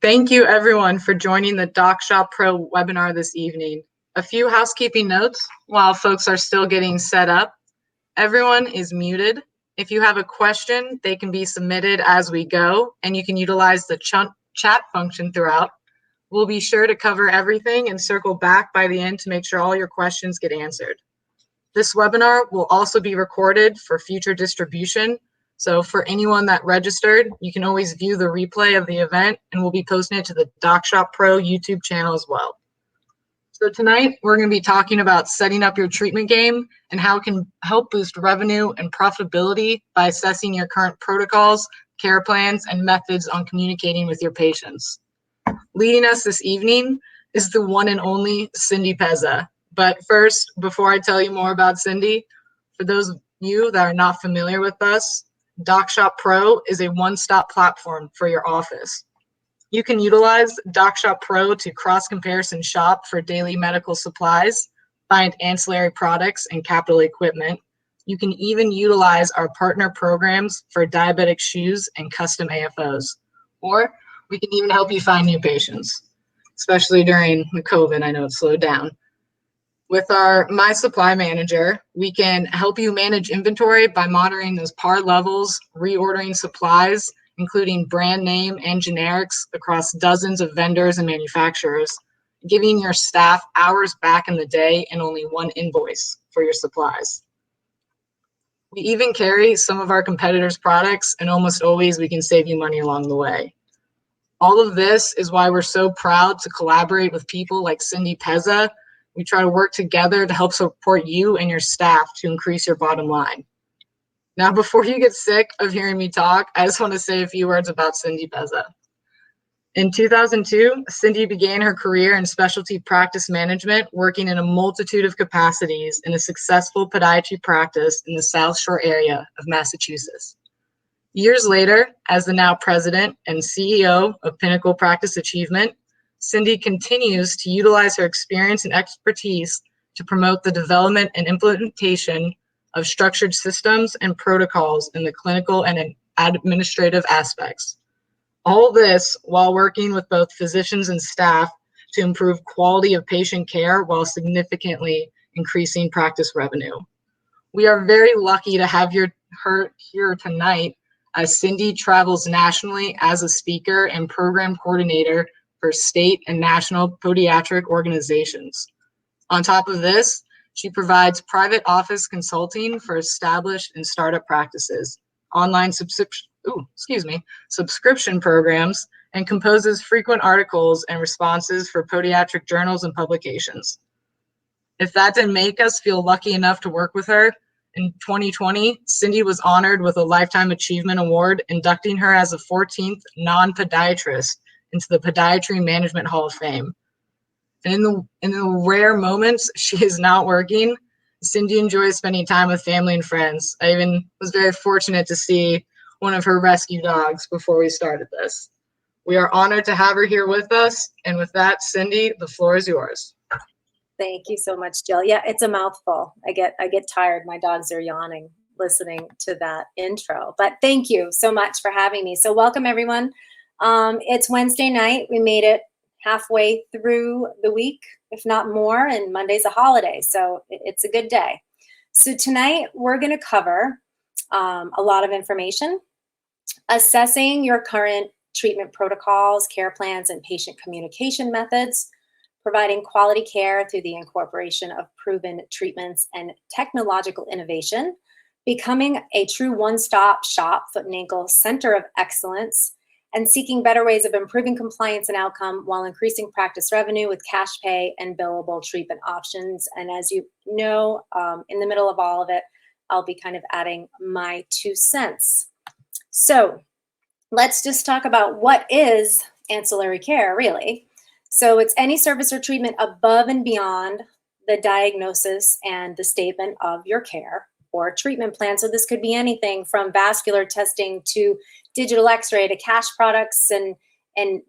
Thank you everyone for joining the Docshop Pro webinar this evening. A few housekeeping notes while folks are still getting set up. Everyone is muted. If you have a question, they can be submitted as we go, and you can utilize the chat function throughout. We'll be sure to cover everything and circle back by the end to make sure all your questions get answered. This webinar will also be recorded for future distribution. So for anyone that registered, you can always view the replay of the event, and we'll be posting it to the Docshop Pro YouTube channel as well. So tonight, we're going to be talking about setting up your treatment game and how it can help boost revenue and profitability by assessing your current protocols, care plans, and methods on communicating with your patients. Leading us this evening is the one and only Cindy Beza. But first, before I tell you more about Cindy, for those of you that are not familiar with us, Docshop Pro is a one-stop platform for your office. You can utilize Docshop Pro to cross-comparison shop for daily medical supplies, find ancillary products and capital equipment. You can even utilize our partner programs for diabetic shoes and custom AFOs. Or we can even help you find new patients, especially during the COVID. I know it's slowed down. With our My Supply Manager, we can help you manage inventory by monitoring those par levels, reordering supplies, including brand name and generics across dozens of vendors and manufacturers, giving your staff hours back in the day and only one invoice for your supplies. We even carry some of our competitors' products, and almost always we can save you money along the way. All of this is why we're so proud to collaborate with people like Cindy Beza. We try to work together to help support you and your staff to increase your bottom line. Now, before you get sick of hearing me talk, I just want to say a few words about Cindy Beza. In 2002, Cindy began her career in specialty practice management, working in a multitude of capacities in a successful podiatry practice in the South Shore area of Massachusetts. Years later, as the now president and CEO of Pinnacle Practice Achievement, Cindy continues to utilize her experience and expertise to promote the development and implementation of structured systems and protocols in the clinical and administrative aspects. All this while working with both physicians and staff to improve quality of patient care while significantly increasing practice revenue. We are very lucky to have her here tonight as Cindy travels nationally as a speaker and program coordinator for state and national podiatric organizations. On top of this, she provides private office consulting for established and startup practices, online subscription programs, and composes frequent articles and responses for podiatric journals and publications. If that didn't make us feel lucky enough to work with her, in 2020, Cindy was honored with a Lifetime Achievement Award, inducting her as the 14th non-podiatrist into the Podiatry Management Hall of Fame. And in the rare moments she is not working, Cindy enjoys spending time with family and friends. I even was very fortunate to see one of her rescue dogs before we started this. We are honored to have her here with us. And with that, Cindy, the floor is yours. Thank you so much, Jill. Yeah, it's a mouthful. I get tired. My dogs are yawning listening to that intro. But thank you so much for having me. So welcome, everyone. It's Wednesday night. We made it halfway through the week, if not more, and Monday's a holiday, so it's a good day. So tonight we're going to cover a lot of information, assessing your current treatment protocols, care plans, and patient communication methods, providing quality care through the incorporation of proven treatments and technological innovation, becoming a true one-stop shop, foot and ankle center of excellence, and seeking better ways of improving compliance and outcome while increasing practice revenue with cash pay and billable treatment options. And as you know, in the middle of all of it, I'll be kind of adding my 2 cents. So let's just talk about what is ancillary care, really. So it's any service or treatment above and beyond the diagnosis and the statement of your care or treatment plan. So this could be anything from vascular testing to digital x-ray to cash products and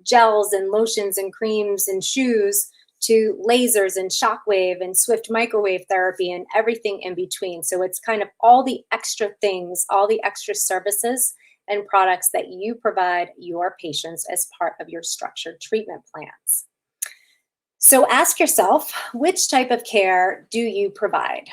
gels and lotions and creams and shoes to lasers and shockwave and swift microwave therapy and everything in between. So it's kind of all the extra things, all the extra services and products that you provide your patients as part of your structured treatment plans. So ask yourself, which type of care do you provide?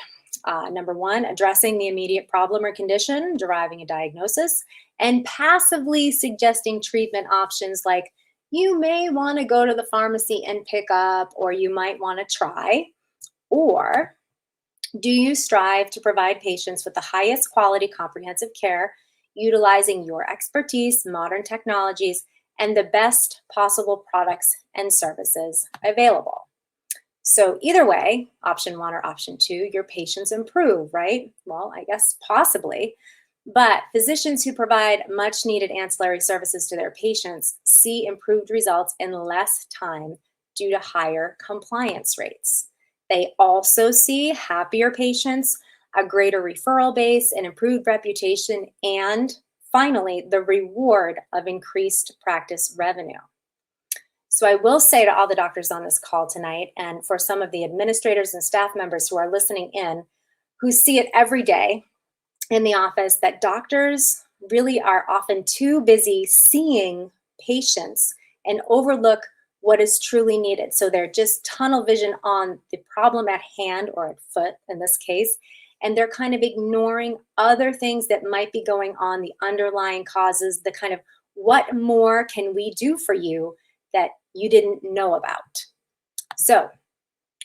Number one, addressing the immediate problem or condition, deriving a diagnosis, and passively suggesting treatment options like you may want to go to the pharmacy and pick up, or you might want to try. Or do you strive to provide patients with the highest quality comprehensive care, utilizing your expertise, modern technologies, and the best possible products and services available? So either way, option one or option two, your patients improve, right? Well, I guess possibly. But physicians who provide much needed ancillary services to their patients see improved results in less time due to higher compliance rates. They also see happier patients, a greater referral base, an improved reputation, and finally, the reward of increased practice revenue. So I will say to all the doctors on this call tonight, and for some of the administrators and staff members who are listening in, who see it every day in the office, that doctors really are often too busy seeing patients and overlook what is truly needed. So they're just tunnel vision on the problem at hand, or at foot in this case, and they're kind of ignoring other things that might be going on, the underlying causes, the kind of what more can we do for you that you didn't know about. So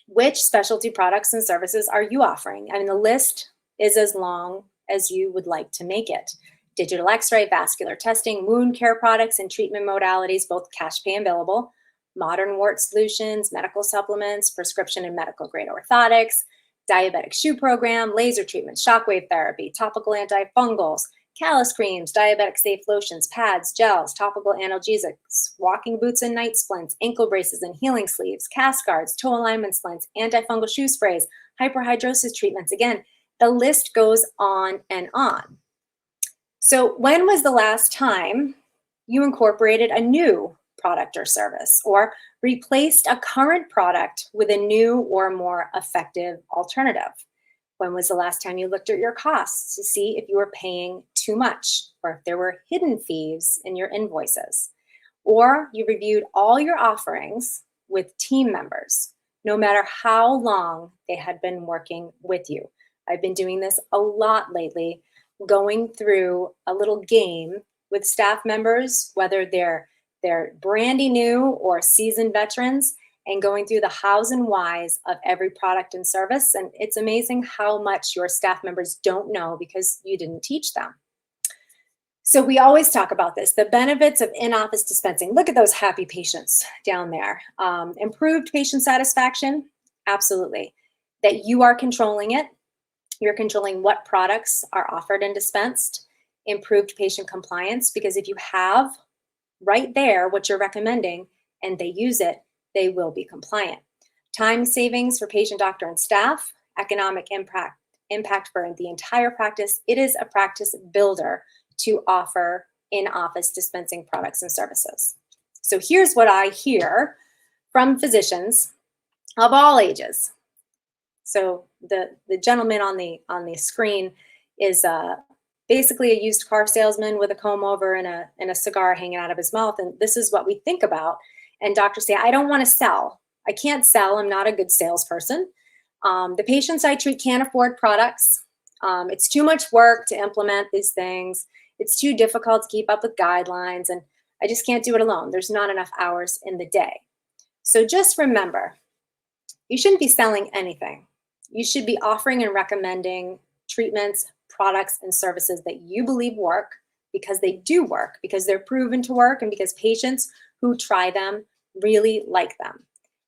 which specialty products and services are you offering? I mean, the list is as long as you would like to make it. Digital x-ray, vascular testing, wound care products and treatment modalities, both cash pay and billable, modern wart solutions, medical supplements, prescription and medical grade orthotics, diabetic shoe program, laser treatment, shockwave therapy, topical antifungals, callus creams, diabetic safe lotions, pads, gels, topical analgesics, walking boots and night splints, ankle braces and healing sleeves, cast guards, toe alignment splints, antifungal shoe sprays, hyperhidrosis treatments. Again, the list goes on and on. So when was the last time you incorporated a new product or service, or replaced a current product with a new or more effective alternative? When was the last time you looked at your costs to see if you were paying too much, or if there were hidden fees in your invoices? Or you reviewed all your offerings with team members, no matter how long they had been working with you. I've been doing this a lot lately, going through a little game with staff members, whether they're brandy new or seasoned veterans, and going through the hows and whys of every product and service. And it's amazing how much your staff members don't know because you didn't teach them. So we always talk about this, the benefits of in-office dispensing. Look at those happy patients down there. Improved patient satisfaction, absolutely. That you are controlling it. You're controlling what products are offered and dispensed. Improved patient compliance, because if you have right there what you're recommending and they use it, they will be compliant. Time savings for patient, doctor, and staff. Economic impact for the entire practice. It is a practice builder to offer in-office dispensing products and services. So here's what I hear from physicians of all ages. So the gentleman on the screen is basically a used car salesman with a comb over and a cigar hanging out of his mouth. And this is what we think about. And doctors say, I don't want to sell. I can't sell. I'm not a good salesperson. The patients I treat can't afford products. It's too much work to implement these things. It's too difficult to keep up with guidelines. And I just can't do it alone. There's not enough hours in the day. So just remember, you shouldn't be selling anything. You should be offering and recommending treatments, products, and services that you believe work, because they do work, because they're proven to work, and because patients who try them really like them.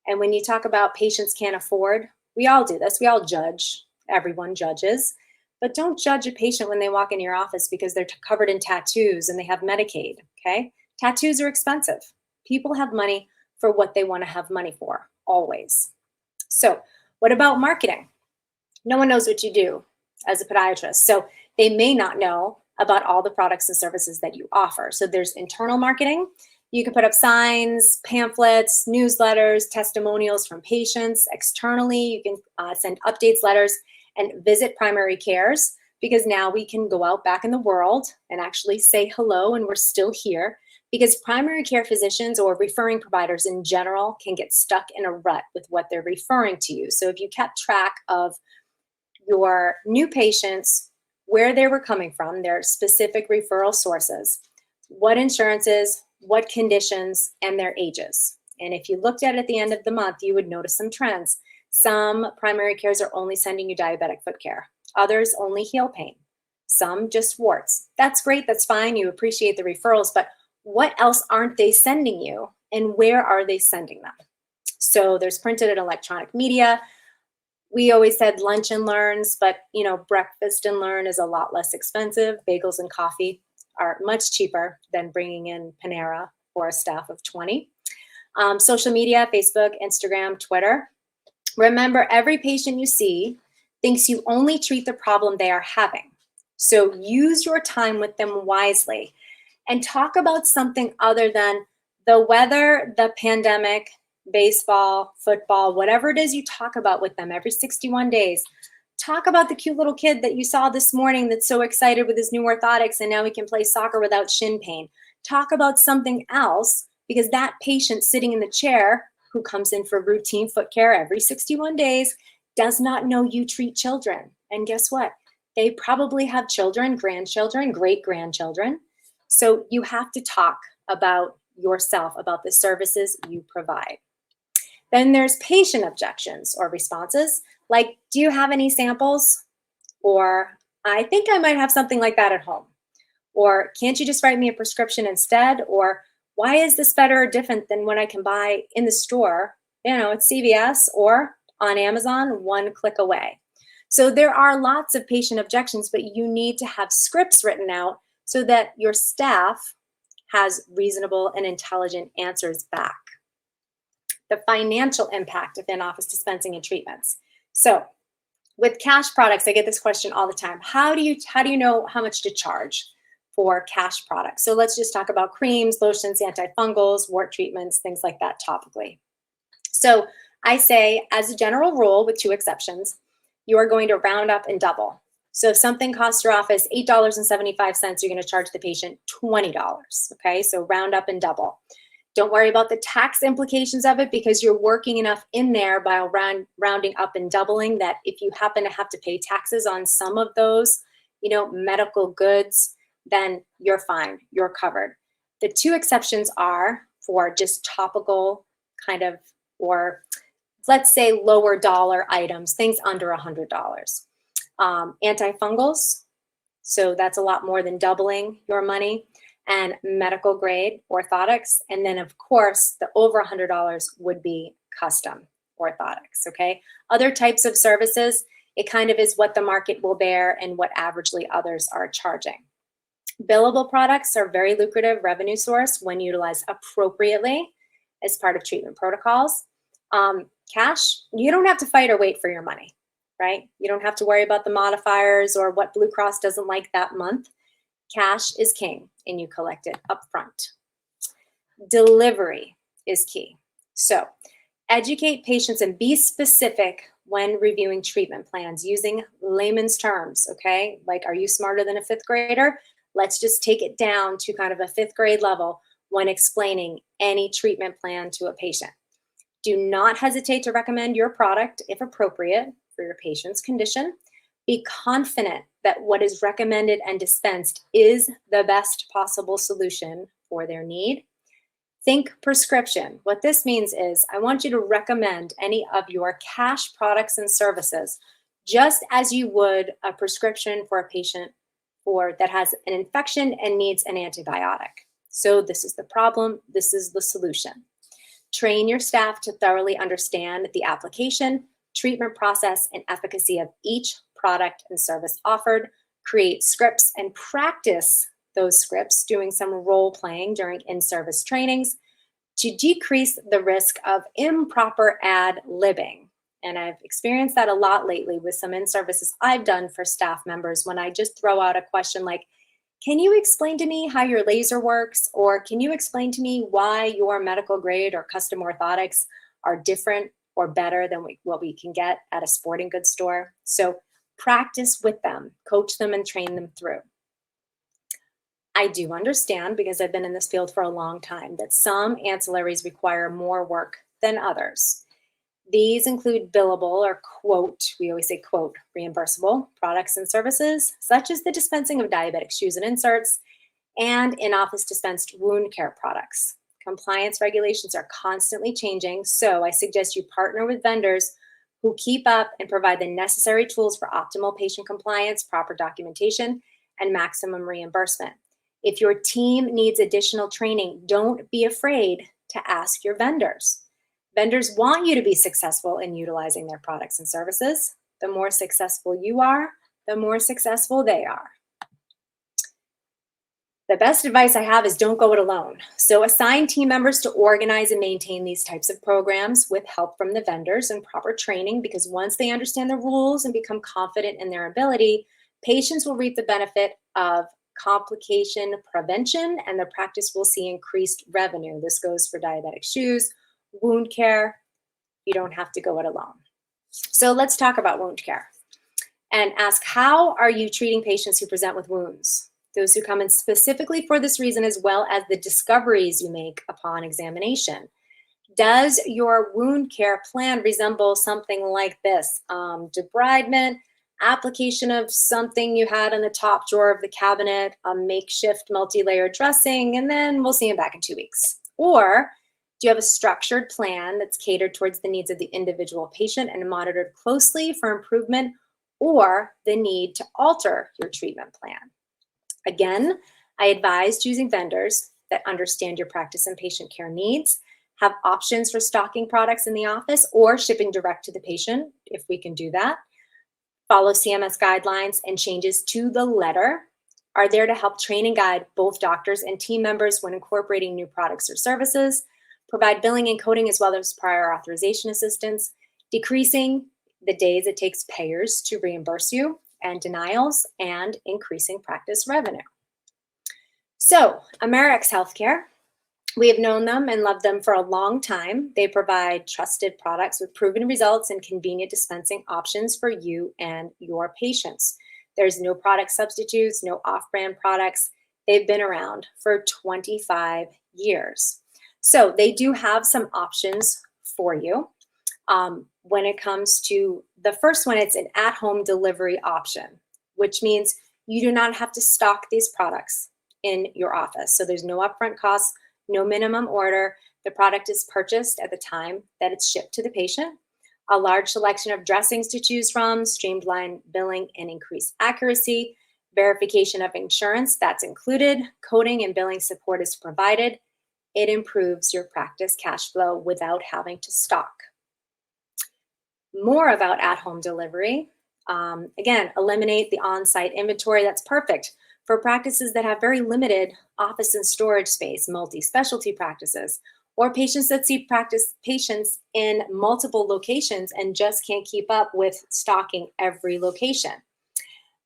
And when you talk about patients can't afford, we all do this. We all judge. Everyone judges. But don't judge a patient when they walk into your office because they're covered in tattoos and they have Medicaid, okay? Tattoos are expensive. People have money for what they want to have money for, always. So what about marketing? No one knows what you do as a podiatrist. So they may not know about all the products and services that you offer. So there's internal marketing. You can put up signs, pamphlets, newsletters, testimonials from patients. Externally, you can send updates, letters, and visit primary cares because now we can go out back in the world and actually say hello, and we're still here, because primary care physicians or referring providers in general can get stuck in a rut with what they're referring to you. So if you kept track of your new patients, where they were coming from, their specific referral sources, what insurances, what conditions, and their ages. And if you looked at it at the end of the month, you would notice some trends. Some primary cares are only sending you diabetic foot care. Others only heel pain. Some just warts. That's great, that's fine, you appreciate the referrals, but what else aren't they sending you, and where are they sending them? So there's printed and electronic media. We always said lunch and learns, but breakfast and learn is a lot less expensive. Bagels and coffee are much cheaper than bringing in Panera for a staff of 20. Social media, Facebook, Instagram, Twitter. Remember, every patient you see thinks you only treat the problem they are having. So use your time with them wisely and talk about something other than the weather, the pandemic, baseball, football, whatever it is you talk about with them every 61 days. Talk about the cute little kid that you saw this morning that's so excited with his new orthotics and now he can play soccer without shin pain. Talk about something else, because that patient sitting in the chair who comes in for routine foot care every 61 days does not know you treat children. And guess what? They probably have children, grandchildren, great-grandchildren. So you have to talk about yourself, about the services you provide. Then there's patient objections or responses, like, do you have any samples? Or, I think I might have something like that at home. Or, can't you just write me a prescription instead? Or, why is this better or different than what I can buy in the store, at CVS or on Amazon, one click away? So there are lots of patient objections, but you need to have scripts written out so that your staff has reasonable and intelligent answers back. The financial impact of in-office dispensing and treatments. So with cash products, I get this question all the time. How do you know how much to charge for cash products? So let's just talk about creams, lotions, antifungals, wart treatments, things like that topically. So I say, as a general rule, with 2 exceptions, you are going to round up and double. So if something costs your office $8.75, you're going to charge the patient $20. Okay, so round up and double. Don't worry about the tax implications of it, because you're working enough in there by rounding up and doubling that if you happen to have to pay taxes on some of those, medical goods, then you're fine, you're covered. The 2 exceptions are for just topical kind of, or let's say lower dollar items, things under $100. Antifungals, so that's a lot more than doubling your money, and medical grade orthotics. And then of course, the over $100 would be custom orthotics, okay? Other types of services, it kind of is what the market will bear and what averagely others are charging. Billable products are very lucrative revenue source when utilized appropriately as part of treatment protocols. Cash, you don't have to fight or wait for your money, right? You don't have to worry about the modifiers or what Blue Cross doesn't like that month. Cash is king, and you collect it up front. Delivery is key. So educate patients and be specific when reviewing treatment plans using layman's terms, okay? Like, are you smarter than a 5th grader? Let's just take it down to kind of a 5th grade level when explaining any treatment plan to a patient. Do not hesitate to recommend your product if appropriate for your patient's condition. Be confident that what is recommended and dispensed is the best possible solution for their need. Think prescription. What this means is I want you to recommend any of your cash products and services just as you would a prescription for a patient that has an infection and needs an antibiotic. So this is the problem, this is the solution. Train your staff to thoroughly understand the application, treatment process, and efficacy of each product and service offered. Create scripts and practice those scripts, doing some role playing during in-service trainings to decrease the risk of improper ad-libbing. And I've experienced that a lot lately with some in-services I've done for staff members when I just throw out a question like, can you explain to me how your laser works? Or can you explain to me why your medical grade or custom orthotics are different or better than what we can get at a sporting goods store? So Practice with them, coach them, and train them through. I do understand, because I've been in this field for a long time, that some ancillaries require more work than others. These include billable or quote, we always say quote, reimbursable products and services, such as the dispensing of diabetic shoes and inserts, and in-office dispensed wound care products. Compliance regulations are constantly changing, so I suggest you partner with vendors who keep up and provide the necessary tools for optimal patient compliance, proper documentation, and maximum reimbursement. If your team needs additional training, don't be afraid to ask your vendors. Vendors want you to be successful in utilizing their products and services. The more successful you are, the more successful they are. The best advice I have is don't go it alone. So assign team members to organize and maintain these types of programs with help from the vendors and proper training, because once they understand the rules and become confident in their ability, patients will reap the benefit of complication prevention, and the practice will see increased revenue. This goes for diabetic shoes, wound care. You don't have to go it alone. So let's talk about wound care and ask, how are you treating patients who present with wounds? Those who come in specifically for this reason, as well as the discoveries you make upon examination. Does your wound care plan resemble something like this? Debridement, application of something you had in the top drawer of the cabinet, a makeshift multi-layer dressing, and then we'll see him back in 2 weeks. Or do you have a structured plan that's catered towards the needs of the individual patient and monitored closely for improvement or the need to alter your treatment plan? Again, I advise choosing vendors that understand your practice and patient care needs, have options for stocking products in the office or shipping direct to the patient if we can do that, follow CMS guidelines and changes to the letter, are there to help train and guide both doctors and team members when incorporating new products or services, provide billing and coding as well as prior authorization assistance, decreasing the days it takes payers to reimburse you and denials, and increasing practice revenue. So, Amerix Healthcare, we have known them and loved them for a long time. They provide trusted products with proven results and convenient dispensing options for you and your patients. There's no product substitutes, no off-brand products. They've been around for 25 years. So they do have some options for you. When it comes to the first one, it's an at-home delivery option, which means you do not have to stock these products in your office. So there's no upfront costs, no minimum order. The product is purchased at the time that it's shipped to the patient. A large selection of dressings to choose from, streamlined billing and increased accuracy, verification of insurance, that's included, coding and billing support is provided. It improves your practice cash flow without having to stock. More about at-home delivery. Again, eliminate the on-site inventory. That's perfect for practices that have very limited office and storage space, multi-specialty practices, or patients that see patients in multiple locations and just can't keep up with stocking every location.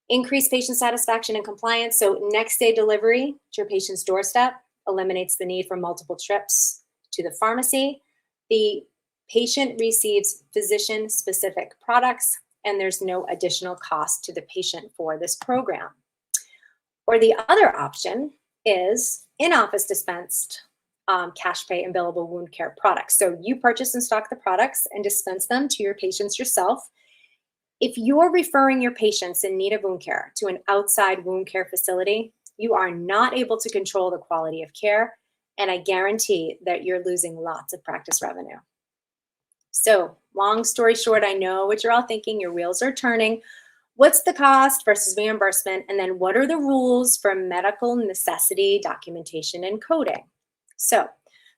Increase patient satisfaction and compliance. So next day delivery to your patient's doorstep eliminates the need for multiple trips to the pharmacy. The patient receives physician-specific products, and there's no additional cost to the patient for this program. Or the other option is in-office dispensed cash pay and billable wound care products. So you purchase and stock the products and dispense them to your patients yourself. If you're referring your patients in need of wound care to an outside wound care facility, you are not able to control the quality of care, and I guarantee that you're losing lots of practice revenue. So long story short, I know what you're all thinking, your wheels are turning. What's the cost versus reimbursement? And then what are the rules for medical necessity, documentation, and coding? So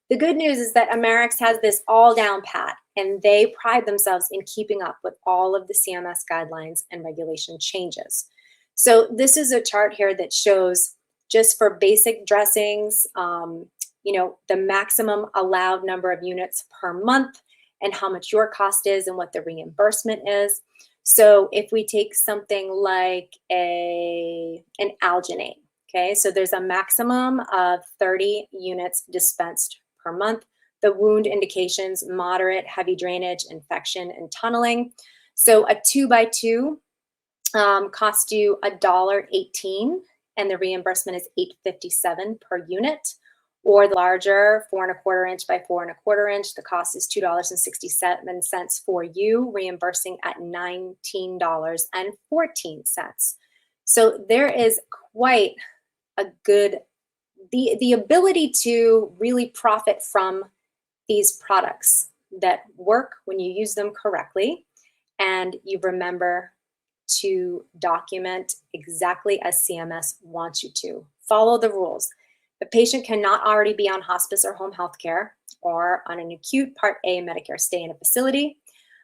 the good news is that Amerix has this all down pat, and they pride themselves in keeping up with all of the CMS guidelines and regulation changes. So this is a chart here that shows just for basic dressings, the maximum allowed number of units per month and how much your cost is and what the reimbursement is. So if we take something like an alginate, okay, so there's a maximum of 30 units dispensed per month. The wound indications, moderate, heavy drainage, infection, and tunneling. So a 2x2 cost you $1.18, and the reimbursement is $8.57 per unit. Or the larger 4¼ inch by 4¼ inch, the cost is $2.67 for you, reimbursing at $19.14. So there is quite a good, the ability to really profit from these products that work when you use them correctly, and you remember to document exactly as CMS wants you to. Follow the rules. The patient cannot already be on hospice or home health care or on an acute Part A Medicare stay in a facility.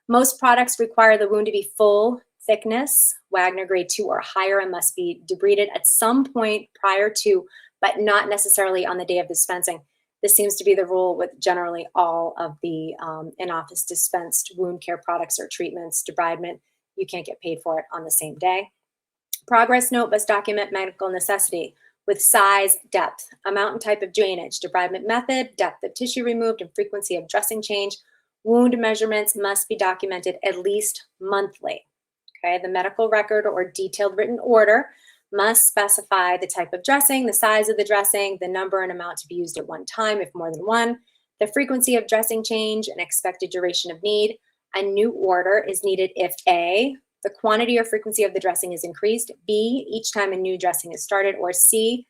Most products require the wound to be full thickness, Wagner grade 2 or higher, and must be debrided at some point prior to, but not necessarily on the day of dispensing. This seems to be the rule with generally all of the in-office dispensed wound care products or treatments. Debridement, you can't get paid for it on the same day. Progress note must document medical necessity with size, depth, amount and type of drainage, debridement method, depth of tissue removed, and frequency of dressing change. Wound measurements must be documented at least monthly. Okay, the medical record or detailed written order must specify the type of dressing, the size of the dressing, the number and amount to be used at one time, if more than one, the frequency of dressing change, and expected duration of need. A new order is needed if A, the quantity or frequency of the dressing is increased, B, each time a new dressing is started, or C,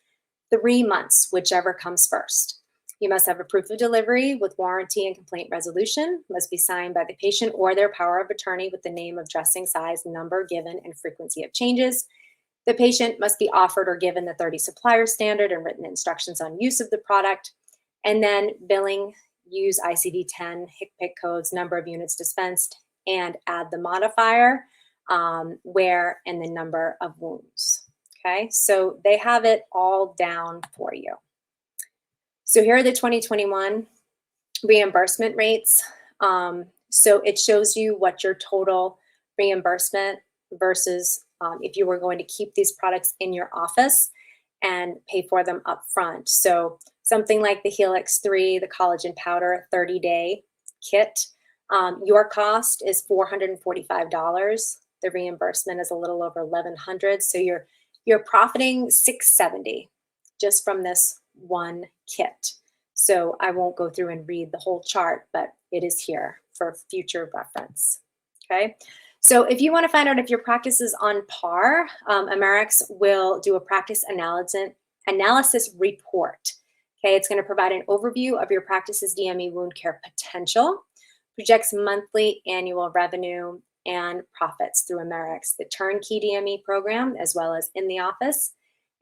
3 months, whichever comes first. You must have a proof of delivery with warranty and complaint resolution, must be signed by the patient or their power of attorney with the name of dressing, size, number given, and frequency of changes. The patient must be offered or given the 30 supplier standard and written instructions on use of the product. And then billing, use ICD-10, HCPCS codes, number of units dispensed, and add the modifier, where, and the number of wounds. Okay, so they have it all down for you. So here are the 2021 reimbursement rates. So it shows you what your total reimbursement versus if you were going to keep these products in your office and pay for them up front. So something like the Helix 3, the collagen powder 30-day kit, your cost is $445. The reimbursement is a little over $1,100. So you're profiting $670 just from this one kit. So I won't go through and read the whole chart, but it is here for future reference. Okay. So if you want to find out if your practice is on par, Amerix will do a practice analysis report. Okay, it's going to provide an overview of your practice's DME wound care potential, projects monthly, annual revenue, and profits through Amerix, the turnkey DME program, as well as in the office,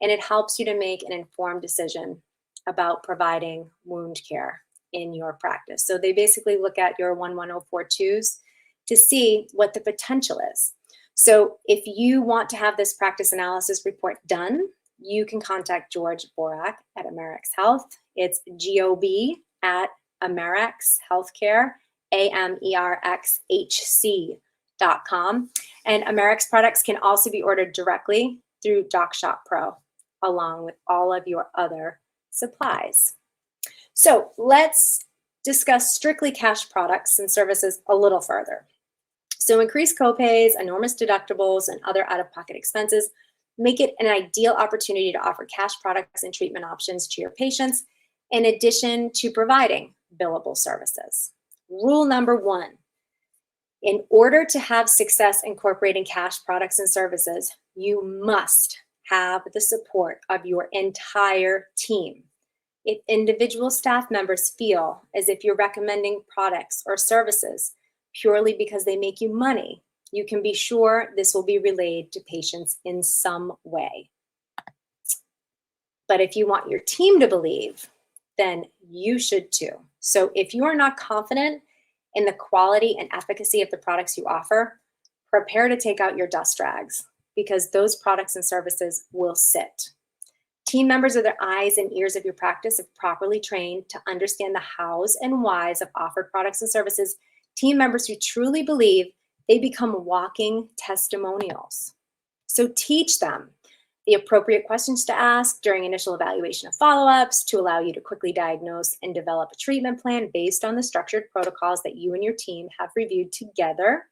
and it helps you to make an informed decision about providing wound care in your practice. So they basically look at your 11042s to see what the potential is. So if you want to have this practice analysis report done, you can contact George Borak at Amerix Health. It's GOB at Amerix Healthcare, AMERXHC.com. And Amerix products can also be ordered directly through Docshop Pro, along with all of your other supplies. So let's discuss strictly cash products and services a little further. So increased copays, enormous deductibles, and other out-of-pocket expenses make it an ideal opportunity to offer cash products and treatment options to your patients, in addition to providing billable services. Rule number 1, in order to have success incorporating cash products and services, you must have the support of your entire team. If individual staff members feel as if you're recommending products or services purely because they make you money, you can be sure this will be relayed to patients in some way. But if you want your team to believe, then you should too. So if you are not confident in the quality and efficacy of the products you offer, prepare to take out your dust rags, because those products and services will sit. Team members are the eyes and ears of your practice if properly trained to understand the hows and whys of offered products and services. Team members who truly believe, they become walking testimonials. So teach them the appropriate questions to ask during initial evaluation of follow-ups to allow you to quickly diagnose and develop a treatment plan based on the structured protocols that you and your team have reviewed together.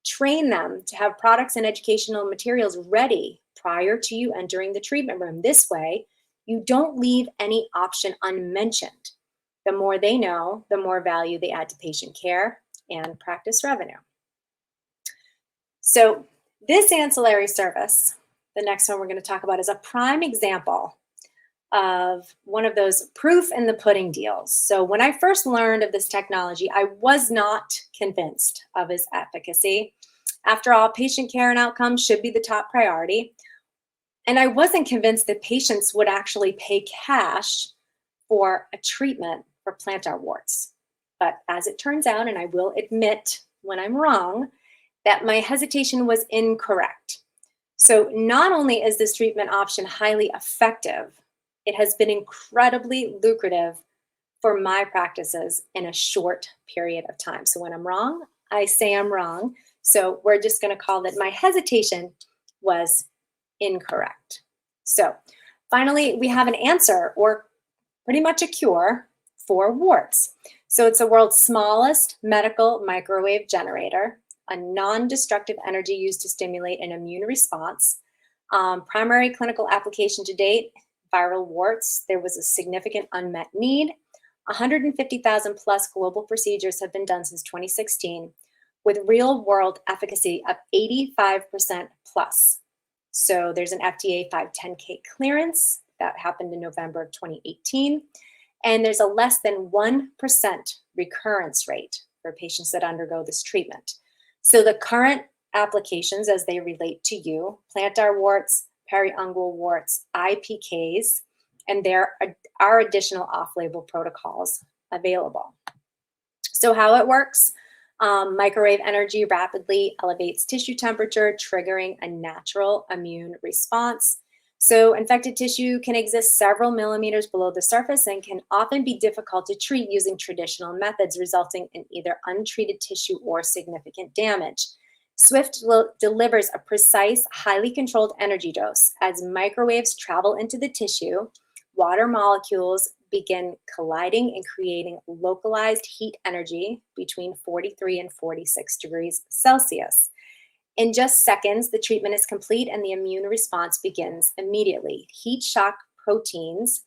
Train them to have products and educational materials ready prior to you entering the treatment room. This way, you don't leave any option unmentioned. The more they know, the more value they add to patient care and practice revenue. So this ancillary service, the next one we're going to talk about, is a prime example of one of those proof in the pudding deals. So when I first learned of this technology, I was not convinced of its efficacy. After all, patient care and outcomes should be the top priority. And I wasn't convinced that patients would actually pay cash for a treatment for plantar warts. But as it turns out, and I will admit when I'm wrong, that my hesitation was incorrect. So not only is this treatment option highly effective, it has been incredibly lucrative for my practices in a short period of time. So when I'm wrong, I say I'm wrong. So we're just going to call that my hesitation was incorrect. So finally, we have an answer, or pretty much a cure, for warts. So it's the world's smallest medical microwave generator, a non-destructive energy used to stimulate an immune response. Primary clinical application to date, viral warts. There was a significant unmet need. 150,000 plus global procedures have been done since 2016, with real world efficacy of 85% plus. So there's an FDA 510K clearance that happened in November of 2018. And there's a less than 1% recurrence rate for patients that undergo this treatment. So the current applications as they relate to you, plantar warts, periungual warts, IPKs, and there are additional off-label protocols available. So how it works, microwave energy rapidly elevates tissue temperature, triggering a natural immune response. So infected tissue can exist several millimeters below the surface and can often be difficult to treat using traditional methods, resulting in either untreated tissue or significant damage. Swift delivers a precise, highly controlled energy dose. As microwaves travel into the tissue, water molecules begin colliding and creating localized heat energy between 43 and 46 degrees Celsius. In just seconds, the treatment is complete and the immune response begins immediately. Heat shock proteins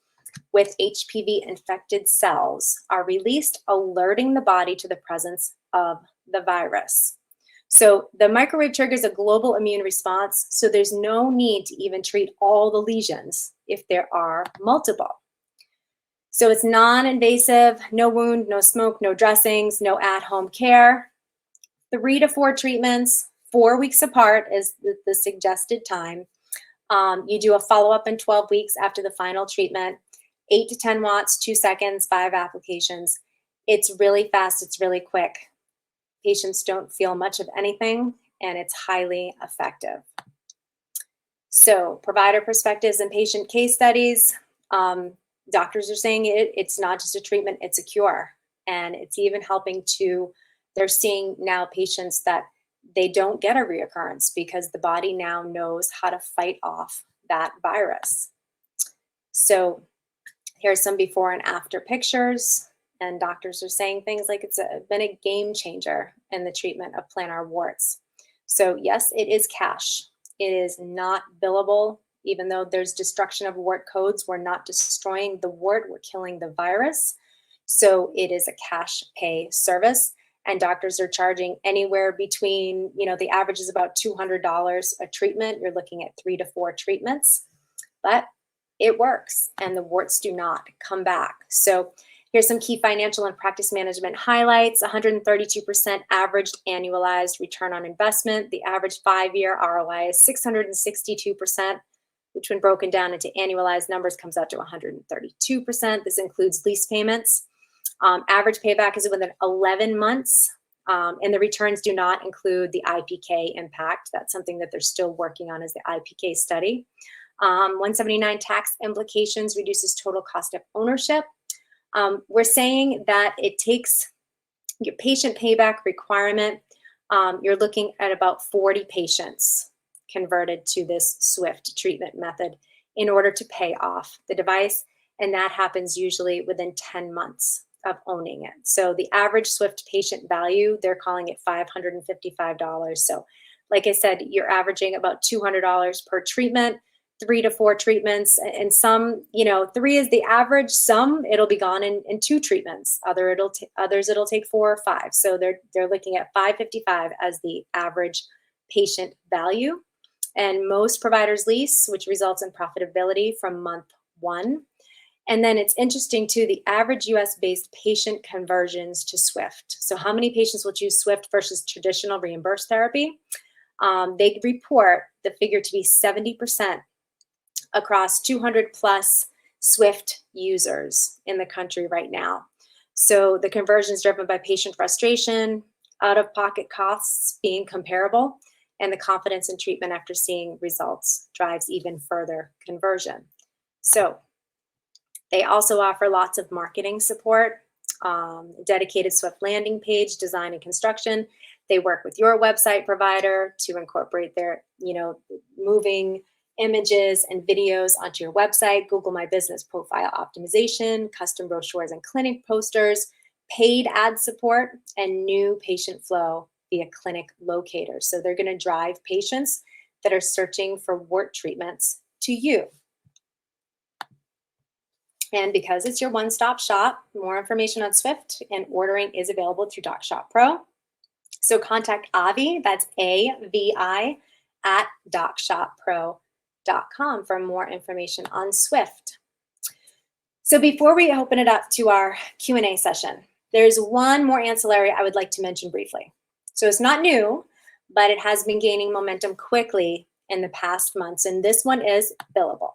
with HPV-infected cells are released, alerting the body to the presence of the virus. So the microwave triggers a global immune response, so there's no need to even treat all the lesions if there are multiple. So it's non-invasive, no wound, no smoke, no dressings, no at-home care. 3 to 4 treatments, 4 weeks apart is the suggested time. You do a follow-up in 12 weeks after the final treatment, 8 to 10 watts, 2 seconds, 5 applications. It's really fast, it's really quick. Patients don't feel much of anything, and it's highly effective. So provider perspectives and patient case studies, doctors are saying it's not just a treatment, it's a cure. And it's even helping to, they're seeing now patients that they don't get a reoccurrence because the body now knows how to fight off that virus. So here's some before and after pictures. And doctors are saying things like it's been a game changer in the treatment of plantar warts. So yes, it is cash. It is not billable. Even though there's destruction of wart codes, we're not destroying the wart, we're killing the virus. So it is a cash pay service. And doctors are charging anywhere between, the average is about $200 a treatment. You're looking at 3 to 4 treatments, but it works and the warts do not come back. So here's some key financial and practice management highlights. 132% averaged annualized return on investment. The average 5-year ROI is 662%, which when broken down into annualized numbers comes out to 132%. This includes lease payments. Average payback is within 11 months, and the returns do not include the IPK impact. That's something that they're still working on, is the IPK study. 179 tax implications reduces total cost of ownership. We're saying that it takes your patient payback requirement. You're looking at about 40 patients converted to this Swift treatment method in order to pay off the device. And that happens usually within 10 months of owning it. So the average Swift patient value, they're calling it $555. So like I said, you're averaging about $200 per treatment, 3 to 4 treatments. And some, 3 is the average. Some it'll be gone in 2 treatments. Others it'll take 4 or 5. So they're looking at $555 as the average patient value. And most providers lease, which results in profitability from month 1. And then it's interesting too, the average US-based patient conversions to Swift. So how many patients will choose Swift versus traditional reimbursed therapy? They report the figure to be 70% across 200 plus Swift users in the country right now. So the conversion is driven by patient frustration, out-of-pocket costs being comparable, and the confidence in treatment after seeing results drives even further conversion. So they also offer lots of marketing support, dedicated Swift landing page design and construction. They work with your website provider to incorporate their, moving images and videos onto your website, Google My Business profile optimization, custom brochures and clinic posters, paid ad support, and new patient flow via clinic locators. So they're going to drive patients that are searching for wart treatments to you. And because it's your one-stop shop, more information on Swift and ordering is available through Docshop Pro. So contact Avi, that's AVI, at DocshopPro.com for more information on Swift. So before we open it up to our Q&A session, there's one more ancillary I would like to mention briefly. So it's not new, but it has been gaining momentum quickly in the past months, and this one is billable,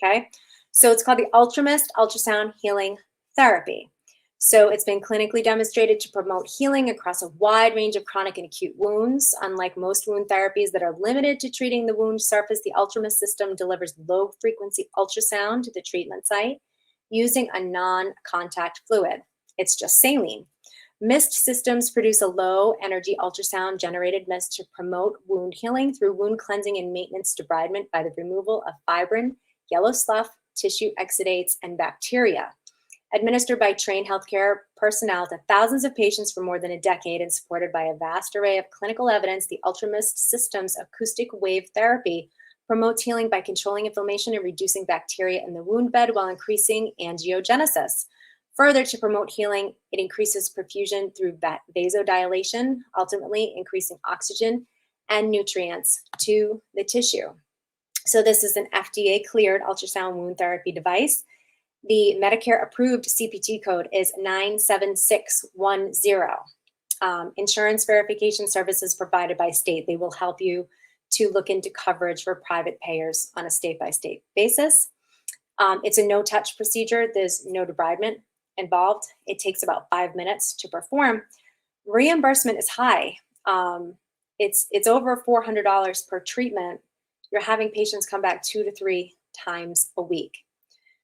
okay? So it's called the Ultrasound Healing Therapy. So it's been clinically demonstrated to promote healing across a wide range of chronic and acute wounds. Unlike most wound therapies that are limited to treating the wound surface, the Ultramist system delivers low-frequency ultrasound to the treatment site using a non-contact fluid. It's just saline. Mist systems produce a low-energy ultrasound-generated mist to promote wound healing through wound cleansing and maintenance debridement by the removal of fibrin, yellow slough, tissue exudates, and bacteria. Administered by trained healthcare personnel to thousands of patients for more than a decade and supported by a vast array of clinical evidence, the Ultramist system's acoustic wave therapy promotes healing by controlling inflammation and reducing bacteria in the wound bed while increasing angiogenesis. Further, to promote healing, it increases perfusion through vasodilation, ultimately increasing oxygen and nutrients to the tissue. So this is an FDA-cleared ultrasound wound therapy device. The Medicare-approved CPT code is 97610. Insurance verification services provided by state. They will help you to look into coverage for private payers on a state-by-state basis. It's a no-touch procedure. There's no debridement involved. It takes about 5 minutes to perform. Reimbursement is high. It's over $400 per treatment. You're having patients come back 2 to 3 times a week.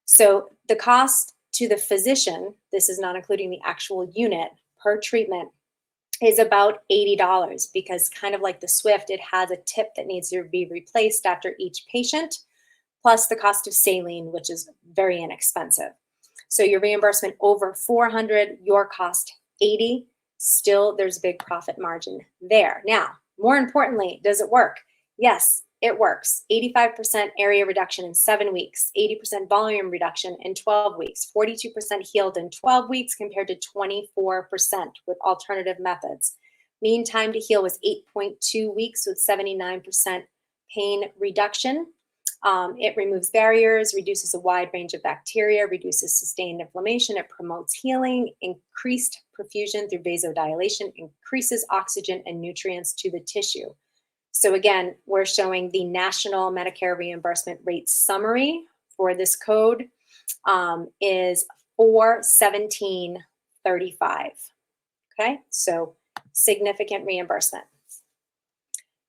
So the cost to the physician, this is not including the actual unit per treatment, is about $80 because kind of like the Swift, it has a tip that needs to be replaced after each patient, plus the cost of saline, which is very inexpensive. So your reimbursement over $400, your cost $80, still there's a big profit margin there. Now, more importantly, does it work? Yes, it works. 85% area reduction in 7 weeks, 80% volume reduction in 12 weeks, 42% healed in 12 weeks compared to 24% with alternative methods. Mean time to heal was 8.2 weeks with 79% pain reduction. It removes barriers, reduces a wide range of bacteria, reduces sustained inflammation. It promotes healing, increased perfusion through vasodilation, increases oxygen and nutrients to the tissue. So again, we're showing the National Medicare Reimbursement Rate summary for this code is $417.35. Okay, so significant reimbursement.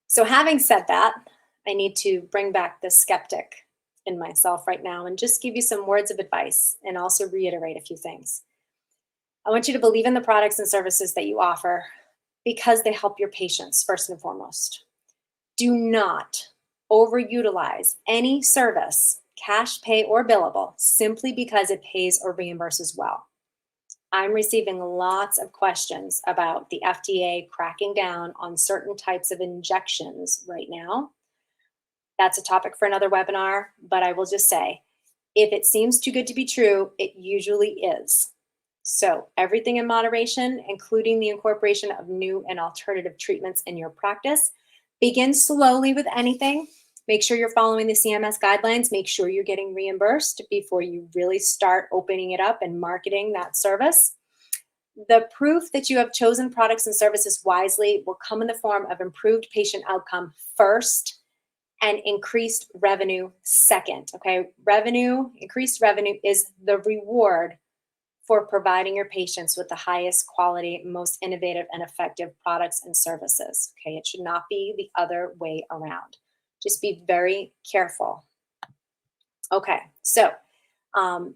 So having said that, I need to bring back the skeptic in myself right now and just give you some words of advice and also reiterate a few things. I want you to believe in the products and services that you offer because they help your patients first and foremost. Do not overutilize any service, cash pay or billable, simply because it pays or reimburses well. I'm receiving lots of questions about the FDA cracking down on certain types of injections right now. That's a topic for another webinar, but I will just say, if it seems too good to be true, it usually is. So everything in moderation, including the incorporation of new and alternative treatments in your practice. Begin slowly with anything. Make sure you're following the CMS guidelines. Make sure you're getting reimbursed before you really start opening it up and marketing that service. The proof that you have chosen products and services wisely will come in the form of improved patient outcome first and increased revenue second. Okay, increased revenue is the reward for providing your patients with the highest quality, most innovative and effective products and services. Okay, it should not be the other way around. Just be very careful. Okay, so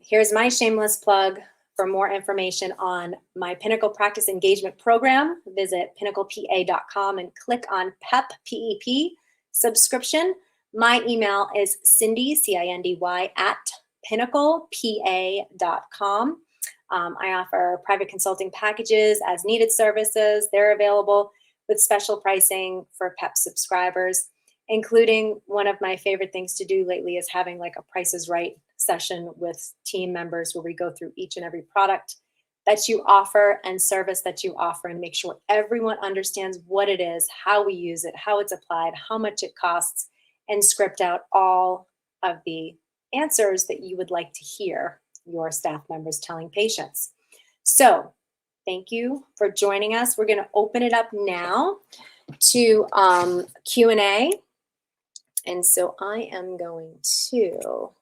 here's my shameless plug. For more information on my Pinnacle Practice Engagement Program, visit pinnaclepa.com and click on PEP, P-E-P, subscription. My email is Cindy, C-I-N-D-Y, at pinnaclepa.com. I offer private consulting packages as needed services. They're available with special pricing for PEP subscribers, including one of my favorite things to do lately is having like a Price is Right session with team members where we go through each and every product that you offer and service that you offer and make sure everyone understands what it is, how we use it, how it's applied, how much it costs, and script out all of the answers that you would like to hear your staff members telling patients. So thank you for joining us. We're going to open it up now to Q&A. And so I am going to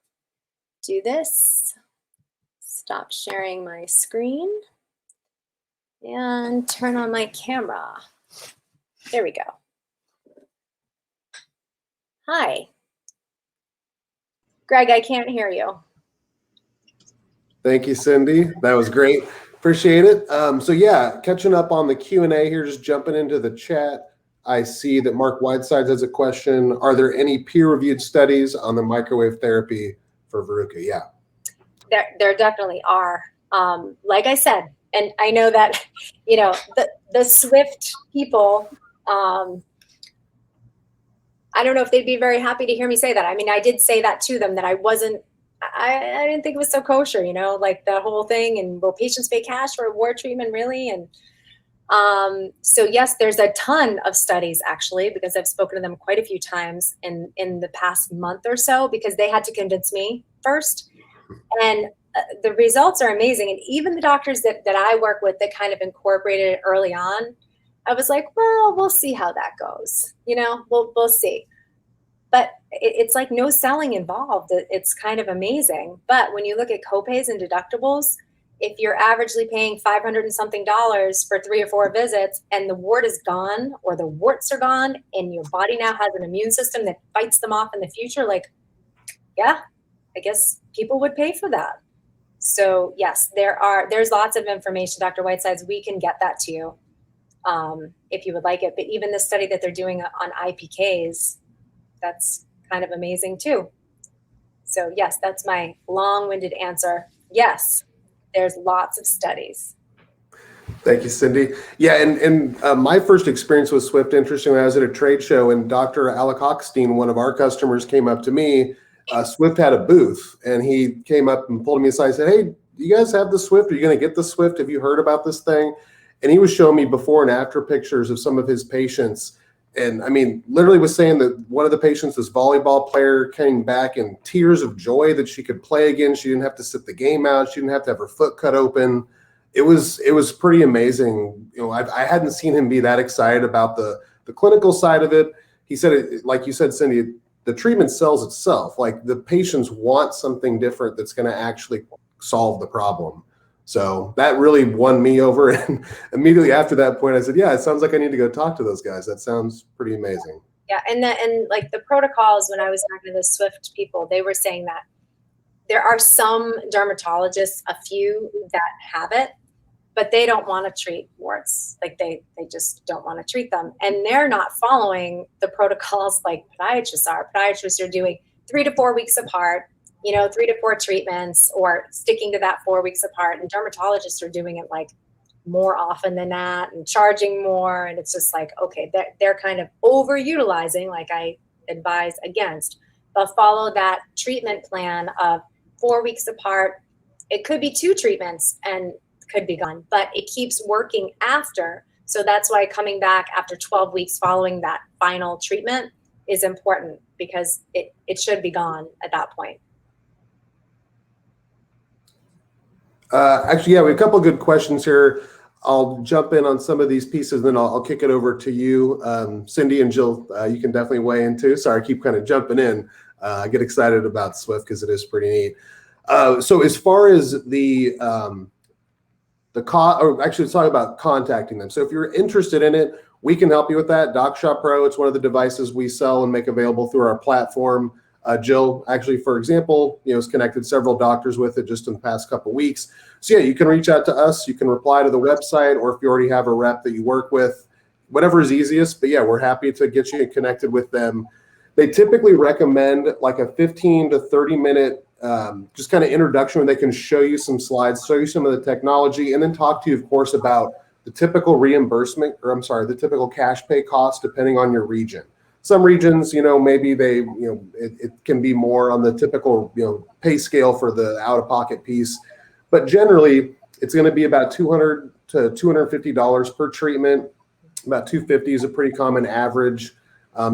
do this, stop sharing my screen, and turn on my camera. There we go. Hi. Greg, I can't hear you. Thank you, Cindy. That was great. Appreciate it. So yeah, catching up on the Q&A here, just jumping into the chat. I see that Mark Whitesides has a question. Are there any peer-reviewed studies on the microwave therapy for verruca? Yeah. There definitely are. Like I said, and I know that, you know, the Swift people, I don't know if they'd be very happy to hear me say that. I mean, I did say that to them, that I didn't think it was so kosher, you know, like the whole thing. And will patients pay cash for a wart treatment, really? And so yes, there's a ton of studies actually, because I've spoken to them quite a few times in the past month or so, because they had to convince me first. And the results are amazing. And even the doctors that I work with that kind of incorporated it early on, I was like, well, we'll see how that goes. You know, we'll see. But it's like no selling involved. It's kind of amazing. But when you look at copays and deductibles, if you're averagely paying $500 and something for 3 or 4 visits, and the wart is gone or the warts are gone, and your body now has an immune system that fights them off in the future, like, yeah, I guess people would pay for that. So yes, there's lots of information, Dr. Whitesides. We can get that to you if you would like it. But even the study that they're doing on IPKs, that's kind of amazing too. So yes, that's my long-winded answer. Yes, there's lots of studies. Thank you, Cindy. Yeah, and my first experience with Swift, interestingly, I was at a trade show, and Dr. Alec Hochstein, one of our customers, came up to me. Swift had a booth, and he came up and pulled me aside and said, hey, do you guys have the Swift? Are you going to get the Swift? Have you heard about this thing? And he was showing me before and after pictures of some of his patients. And I mean, literally was saying that one of the patients, this volleyball player, came back in tears of joy that she could play again. She didn't have to sit the game out. She didn't have to have her foot cut open. It was pretty amazing. You know, I hadn't seen him be that excited about the clinical side of it. He said, it, like you said, Cindy, the treatment sells itself. Like the patients want something different that's going to actually solve the problem. So that really won me over. And immediately after that point, I said, yeah, it sounds like I need to go talk to those guys. That sounds pretty amazing. Yeah. And like the protocols, when I was talking to the Swift people, they were saying that there are some dermatologists, a few that have it, but they don't want to treat warts. Like they just don't want to treat them. And they're not following the protocols like podiatrists are. Podiatrists are doing 3 to 4 weeks apart. 3 to 4 treatments or sticking to that 4 weeks apart. And dermatologists are doing it like more often than that and charging more. And it's just like, okay, they're kind of overutilizing, like I advise against, but follow that treatment plan of 4 weeks apart. It could be 2 treatments and could be gone, but it keeps working after. So that's why coming back after 12 weeks following that final treatment is important, because it should be gone at that point. Actually, yeah, we have a couple of good questions here. I'll jump in on some of these pieces, then I'll kick it over to you. Cindy and Jill, you can definitely weigh in too. Sorry, I keep kind of jumping in. I get excited about Swift because it is pretty neat. So as far as the or actually let's talk about contacting them. So if you're interested in it, we can help you with that. Docshop Pro, it's one of the devices we sell and make available through our platform. Jill, actually, for example, has connected several doctors with it just in the past couple of weeks. So yeah, you can reach out to us. You can reply to the website, or if you already have a rep that you work with, whatever is easiest. But yeah, we're happy to get you connected with them. They typically recommend like a 15 to 30 minute just kind of introduction where they can show you some slides, show you some of the technology, and then talk to you, of course, about the typical reimbursement, or I'm sorry, the typical cash pay cost depending on your region. Some regions, maybe they, it can be more on the typical, pay scale for the out-of-pocket piece. But generally, it's going to be about $200 to $250 per treatment. About $250 is a pretty common average.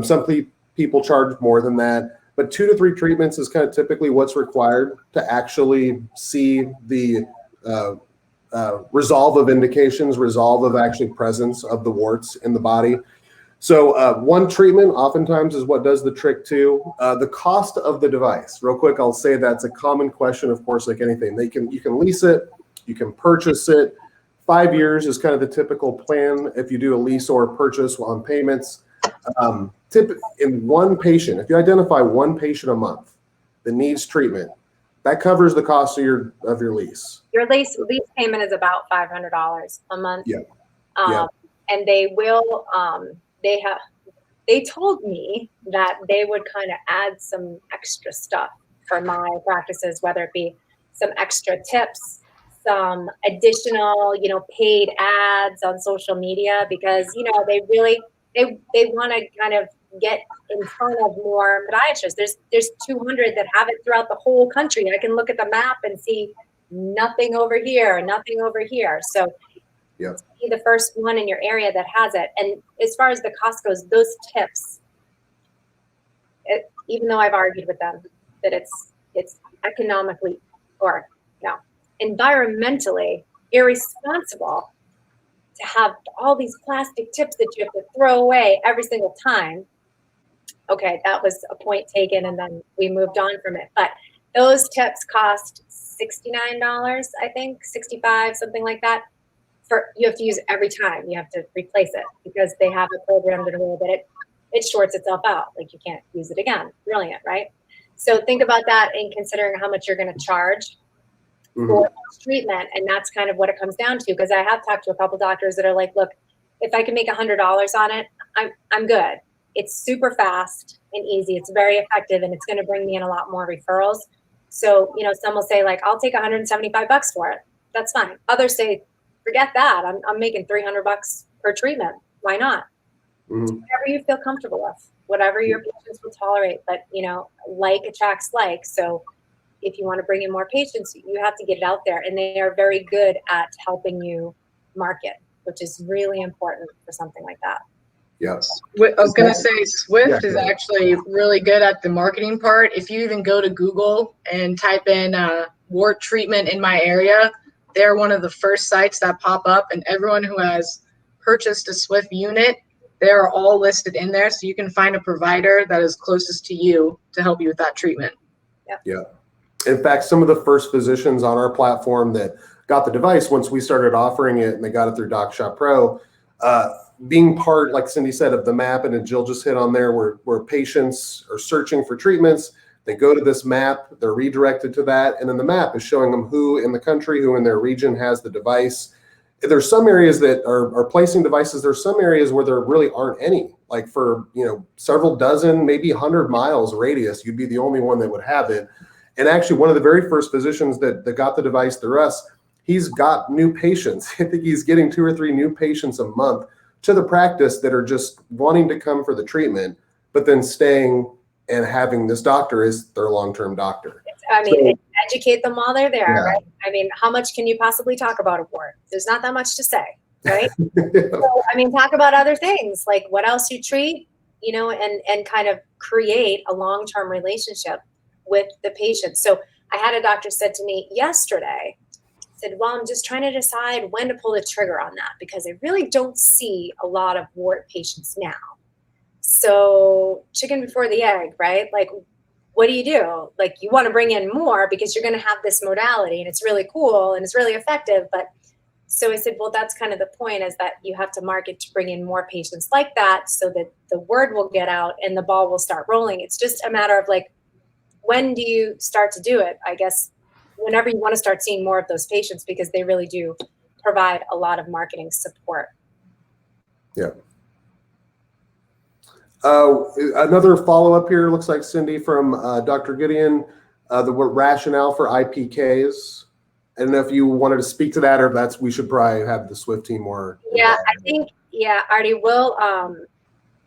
Some people charge more than that. But 2 to 3 treatments is kind of typically what's required to actually see the resolve of indications, resolve of actually presence of the warts in the body. So one treatment oftentimes is what does the trick too. The cost of the device, real quick, I'll say that's a common question, of course, like anything. You can lease it, you can purchase it. 5 years is kind of the typical plan if you do a lease or a purchase on payments. In one patient, if you identify one patient a month that needs treatment, that covers the cost of your lease. Your lease payment is about $500 a month. Yeah. And they will, they told me that they would kind of add some extra stuff for my practices, whether it be some extra tips, some additional, paid ads on social media, because, they really, they want to kind of get in front of more podiatrists. There's 200 that have it throughout the whole country. I can look at the map and see nothing over here, nothing over here. So yep. Be the first one in your area that has it. And as far as the cost goes, those tips, even though I've argued with them that it's economically or environmentally irresponsible to have all these plastic tips that you have to throw away every single time. Okay, that was a point taken, and then we moved on from it. But those tips cost $69, I think, $65, something like that. You have to use it every time. You have to replace it because they have it programmed in a way that it shorts itself out. Like you can't use it again. Brilliant, right? So think about that in considering how much you're going to charge for treatment, and that's kind of what it comes down to. Because I have talked to a couple doctors that are like, "Look, if I can make $100 on it, I'm good. It's super fast and easy. It's very effective, and it's going to bring me in a lot more referrals." So some will say like, "I'll take $175 for it. That's fine." Others say, "Forget that. I'm making $300 per treatment. Why not?" Whatever you feel comfortable with, whatever your patients will tolerate. But like attracts like. So if you want to bring in more patients, you have to get it out there, and they are very good at helping you market, which is really important for something like that. Yes. I was going to say Swift is actually really good at the marketing part. If you even go to Google and type in wart treatment in my area, they're one of the first sites that pop up, and everyone who has purchased a Swift unit, they're all listed in there. So you can find a provider that is closest to you to help you with that treatment. Yeah. In fact, some of the first physicians on our platform that got the device, once we started offering it and they got it through Docshop Pro, being part, like Cindy said, of the map, and Jill just hit on there, where patients are searching for treatments, they go to this map, they're redirected to that, and then the map is showing them who in the country, who in their region has the device. There's some areas that are placing devices. There's some areas where there really aren't any. Like for several dozen, maybe 100 miles radius, you'd be the only one that would have it. And actually, one of the very first physicians that got the device through us, he's got new patients. I think he's getting 2 or 3 new patients a month to the practice that are just wanting to come for the treatment, but then staying and having this doctor as their long-term doctor. I mean, educate them while they're there, Yeah. right? I mean, how much can you possibly talk about a wart? There's not that much to say, right? So, I mean, talk about other things, like what else you treat, you know, and kind of create a long-term relationship with the patient. So I had a doctor said to me yesterday, said, well, I'm just trying to decide when to pull the trigger on that because I really don't see a lot of wart patients now. So chicken before the egg, right? Like, what do? Like, you want to bring in more because you're going to have this modality and it's really cool and it's really effective. But so I said, well, that's kind of the point, is that you have to market to bring in more patients like that so that the word will get out and the ball will start rolling. It's just a matter of like, when do you start to do it? I guess whenever you want to start seeing more of those patients, because they really do provide a lot of marketing support. Yeah. Another follow-up here, looks like Cindy from Dr. Gideon, the rationale for IPKs. I don't know if you wanted to speak to that, or if we should probably have the Swift team more. Yeah, I think, Artie,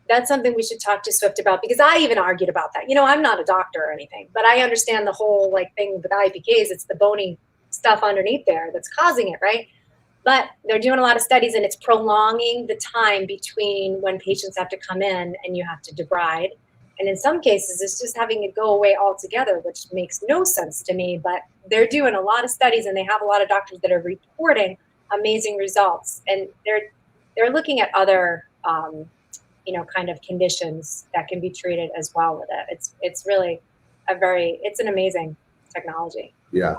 that's something we should talk to Swift about, because I even argued about that. You know, I'm not a doctor or anything, but I understand the whole like thing with IPKs. It's the bony stuff underneath there that's causing it, right? But they're doing a lot of studies, and it's prolonging the time between when patients have to come in and you have to debride. And in some cases, it's just having it go away altogether, which makes no sense to me. But they're doing a lot of studies, and they have a lot of doctors that are reporting amazing results. And they're looking at other, kind of conditions that can be treated as well with it. It's really it's an amazing technology. Yeah.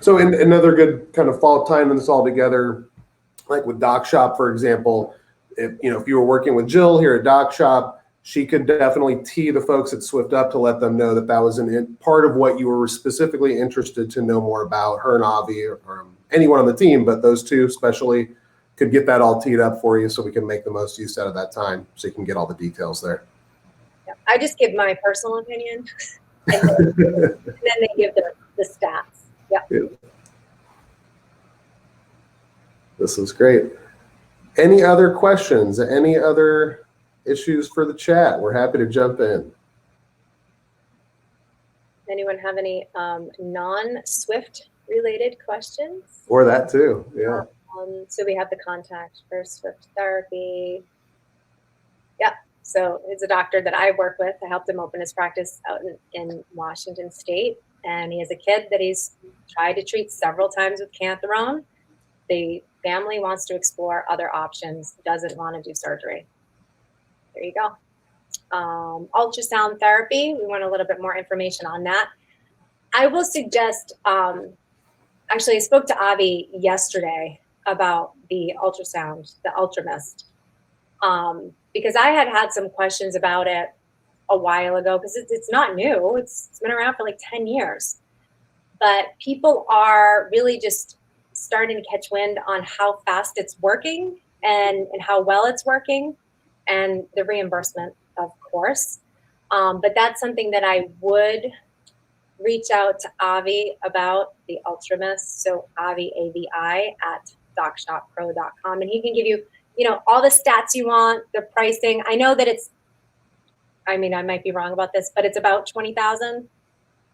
So another good kind of fall tying this all together, like with Docshop, for example, if you were working with Jill here at Docshop, she could definitely tee the folks at Swift up to let them know that that was part of what you were specifically interested to know more about. Her and Avi, or anyone on the team, but those two especially, could get that all teed up for you so we can make the most use out of that time so you can get all the details there. Yeah, I just give my personal opinion, and then they give the stats. Yeah. This is great. Any other questions? Any other issues for the chat? We're happy to jump in. Anyone have any non-Swift related questions? Or that too, yeah. So we have the contact for Swift Therapy. Yeah, so it's a doctor that I work with. I helped him open his practice out in Washington State. And he has a kid that he's tried to treat several times with cantharone. The family wants to explore other options, doesn't want to do surgery. There you go. Ultrasound therapy, we want a little bit more information on that. I will suggest, actually I spoke to Avi yesterday about the ultrasound, the UltraMist, because I had some questions about it a while ago, because it's not new. It's been around for like 10 years. But people are really just starting to catch wind on how fast it's working and how well it's working, and the reimbursement, of course. But that's something that I would reach out to Avi about, the UltraMist. So Avi, AVI, at DocshopPro.com. And he can give you, all the stats you want, the pricing. I know that I might be wrong about this, but it's about $20,000,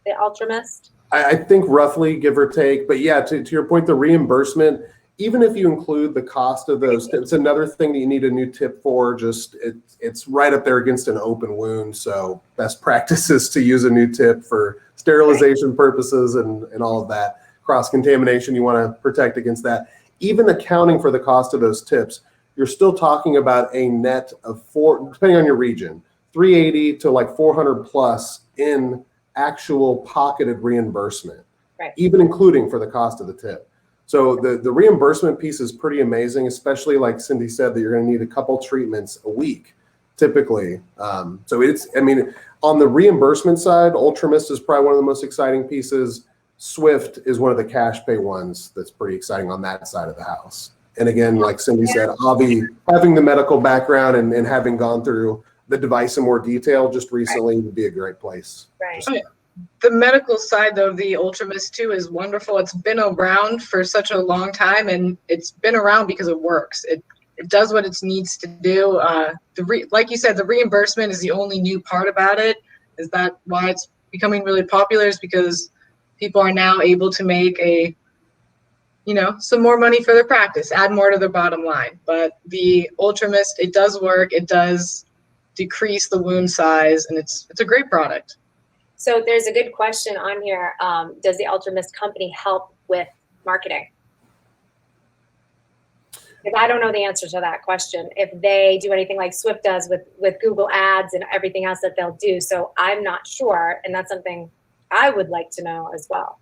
the UltraMist. I think roughly, give or take. But yeah, to your point, the reimbursement, even if you include the cost of those, it's another thing that you need a new tip for. Just it's right up there against an open wound. So best practice is to use a new tip for sterilization purposes and all of that. Cross-contamination, you want to protect against that. Even accounting for the cost of those tips, you're still talking about a net of depending on your region, 380 to like 400 plus in actual pocketed reimbursement, right, even including for the cost of the tip. So the reimbursement piece is pretty amazing, especially like Cindy said, that you're going to need a couple treatments a week typically. So on the reimbursement side, UltraMist is probably one of the most exciting pieces. Swift is one of the cash pay ones that's pretty exciting on that side of the house. And again, like Cindy said, Avi, having the medical background and having gone through the device in more detail just recently would be a great place. Right. The medical side, though, of the UltraMist 2 is wonderful. It's been around for such a long time, and it's been around because it works. It does what it needs to do. Like you said, the reimbursement is the only new part about it. Is that why it's becoming really popular? Is because people are now able to make some more money for their practice, add more to their bottom line. But the UltraMist, it does work. It does decrease the wound size, and it's a great product. So there's a good question on here. Does the UltraMist company help with marketing? If I don't know the answer to that question, if they do anything like Swift does with Google Ads and everything else that they'll do. So I'm not sure, and that's something I would like to know as well.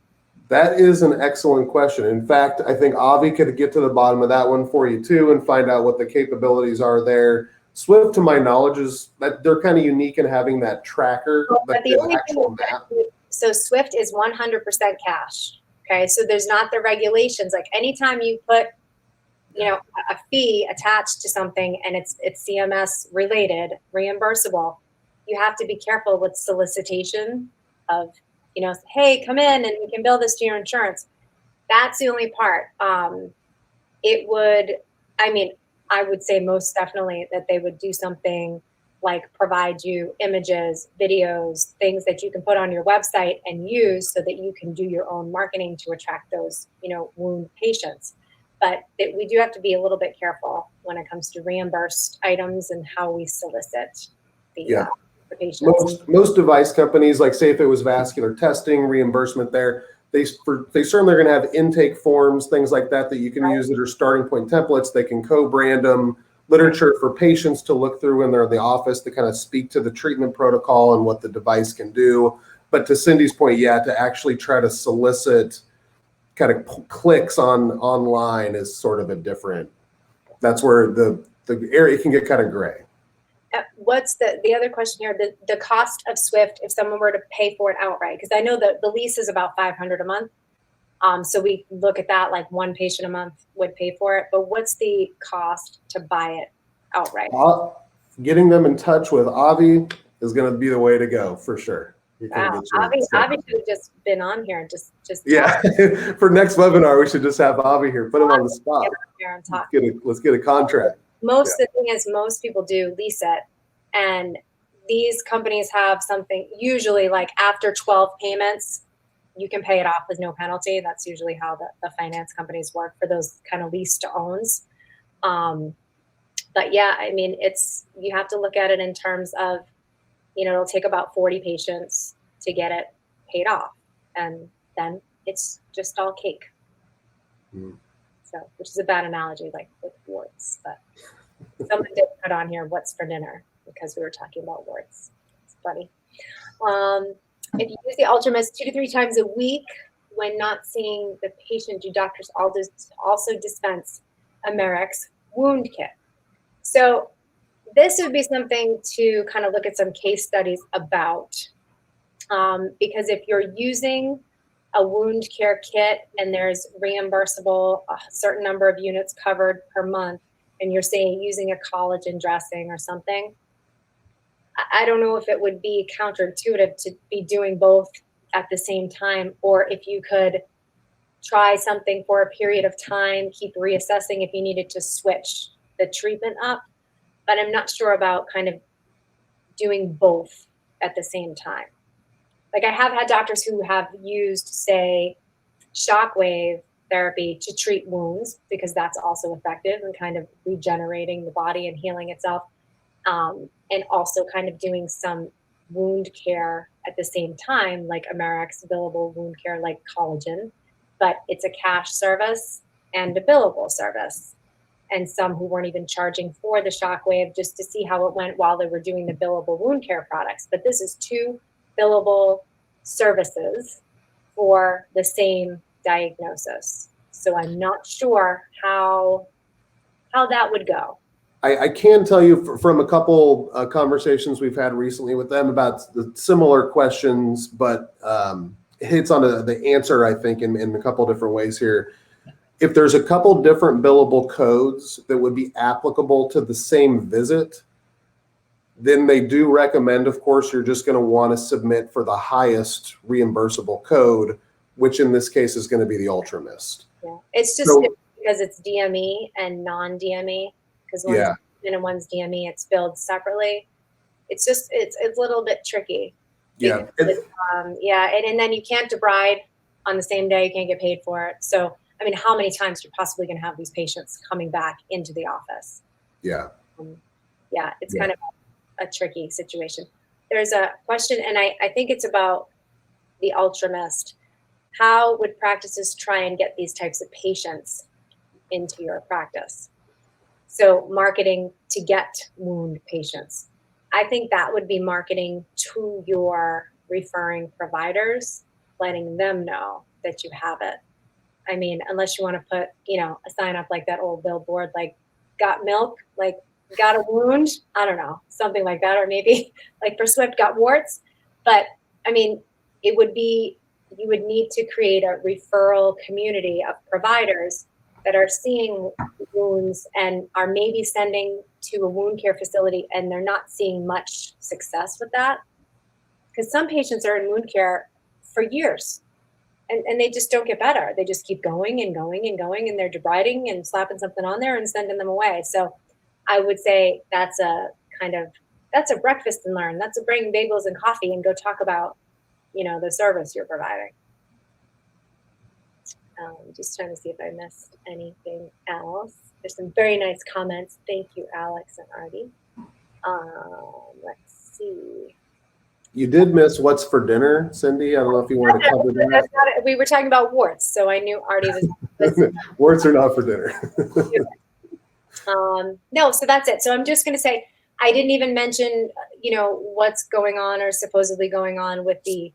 That is an excellent question. In fact, I think Avi could get to the bottom of that one for you too and find out what the capabilities are there. Swift, to my knowledge, is that they're kind of unique in having that tracker, but the only actual map. So Swift is 100% cash. Okay, so there's not the regulations. Like anytime you put, a fee attached to something and it's CMS related, reimbursable, you have to be careful with solicitation of, hey, come in and we can bill this to your insurance. That's the only part. I would say most definitely that they would do something like provide you images, videos, things that you can put on your website and use so that you can do your own marketing to attract those, wound patients. But we do have to be a little bit careful when it comes to reimbursed items and how we solicit the patients. Most device companies, like say if it was vascular testing, reimbursement there, they certainly are going to have intake forms, things like that you can use that are starting point templates. They can co-brand them, literature for patients to look through when they're in the office to kind of speak to the treatment protocol and what the device can do. But to Cindy's point, to actually try to solicit kind of clicks online is sort of a different, that's where the area can get kind of gray. What's the other question here? The cost of Swift if someone were to pay for it outright? Because I know that the lease is about $500 a month. So we look at that like one patient a month would pay for it. But what's the cost to buy it outright? Getting them in touch with Avi is going to be the way to go for sure. Wow. Avi should have just been on here. Just for next webinar, we should just have Avi here. Put him on the spot. Let's get a contract. The thing is, most people do lease it, and these companies have something usually like after 12 payments, you can pay it off with no penalty. That's usually how the finance companies work for those kind of lease to owns. But you have to look at it in terms of, it'll take about 40 patients to get it paid off, and then it's just all cake. So, which is a bad analogy, like with warts, but someone did put on here, what's for dinner, because we were talking about warts. It's funny. If you use the UltraMist 2 to 3 times a week when not seeing the patient, do doctors also dispense Americ's wound kit? So this would be something to kind of look at some case studies about, because if you're using a wound care kit and there's reimbursable, a certain number of units covered per month, and you're saying using a collagen dressing or something, I don't know if it would be counterintuitive to be doing both at the same time, or if you could try something for a period of time, keep reassessing if you needed to switch the treatment up. But I'm not sure about kind of doing both at the same time. Like I have had doctors who have used, say, shockwave therapy to treat wounds, because that's also effective in kind of regenerating the body and healing itself. And also kind of doing some wound care at the same time, like Americ's billable wound care, like collagen, but it's a cash service and a billable service. And some who weren't even charging for the shockwave just to see how it went while they were doing the billable wound care products. But this is 2 billable services for the same diagnosis. So I'm not sure how that would go. I can tell you from a couple conversations we've had recently with them about the similar questions, but it hits on the answer, I think, in a couple different ways here. If there's a couple different billable codes that would be applicable to the same visit, then they do recommend, of course, you're just going to want to submit for the highest reimbursable code, which in this case is going to be the UltraMist. Yeah, it's just So- because it's DME and non-DME, because one's Yeah. and one's DME, it's billed separately. It's just, it's a little bit tricky. Yeah. Because, and then you can't debride on the same day, you can't get paid for it. So, I mean, how many times you're possibly going to have these patients coming back into the office? Yeah. It's kind of a tricky situation. There's a question, and I think it's about the UltraMist. How would practices try and get these types of patients into your practice? So marketing to get wound patients. I think that would be marketing to your referring providers, letting them know that you have it. I mean, unless you want to put, a sign up like that old billboard, like got milk, like got a wound, I don't know, something like that. Or maybe like for Swift got warts. But I mean, it would be, you would need to create a referral community of providers that are seeing wounds and are maybe sending to a wound care facility, and they're not seeing much success with that. Because some patients are in wound care for years and they just don't get better. They just keep going and going and going, and they're debriding and slapping something on there and sending them away. So I would say that's a breakfast and learn. That's a bring bagels and coffee and go talk about, the service you're providing. Just trying to see if I missed anything else. There's some very nice comments. Thank you, Alex and Artie. Let's see. You did miss what's for dinner, Cindy. I don't know if you want to cover that. We were talking about warts, so I knew Artie was. Warts are not for dinner. No, so that's it. So I'm just going to say, I didn't even mention, what's going on or supposedly going on with the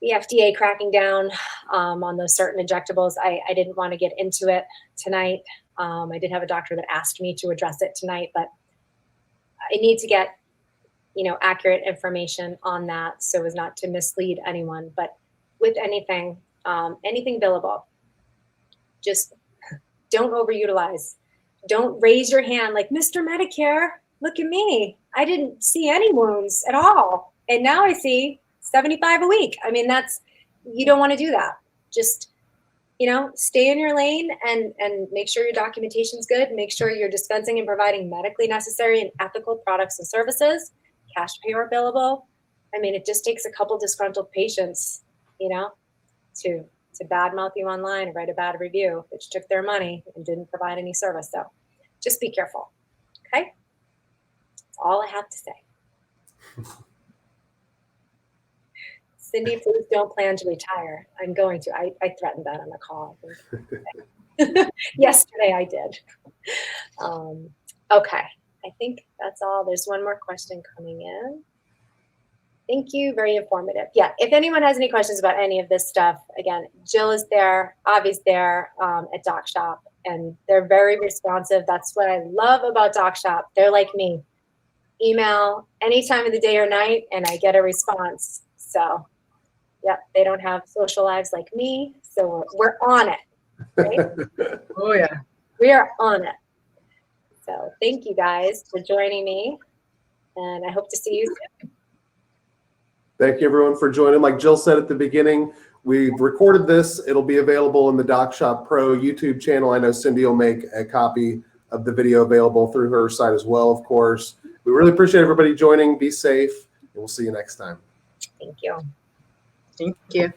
FDA cracking down on those certain injectables. I didn't want to get into it tonight. I did have a doctor that asked me to address it tonight, but I need to get, accurate information on that so as not to mislead anyone. But with anything billable, just don't overutilize. Don't raise your hand like, Mr. Medicare, look at me. I didn't see any wounds at all. And now I see 75 a week. I mean, you don't want to do that. Just, stay in your lane and make sure your documentation's good. Make sure you're dispensing and providing medically necessary and ethical products and services, cash pay or billable. I mean, it just takes a couple disgruntled patients, to badmouth you online or write a bad review that you took their money and didn't provide any service. So just be careful. Okay. That's all I have to say. Cindy, please don't plan to retire. I'm going to. I threatened that on the call. Yesterday I did. Okay. I think that's all. There's one more question coming in. Thank you. Very informative. Yeah. If anyone has any questions about any of this stuff, again, Jill is there, Avi's there at Docshop, and they're very responsive. That's what I love about Docshop. They're like me. Email any time of the day or night, and I get a response. So, yeah, they don't have social lives like me, so we're on it. Right? Oh, yeah. We are on it. So thank you guys for joining me, and I hope to see you soon. Thank you, everyone, for joining. Like Jill said at the beginning, we've recorded this. It'll be available in the Docshop Pro YouTube channel. I know Cindy will make a copy of the video available through her site as well, of course. We really appreciate everybody joining. Be safe, and we'll see you next time. Thank you. Thank you.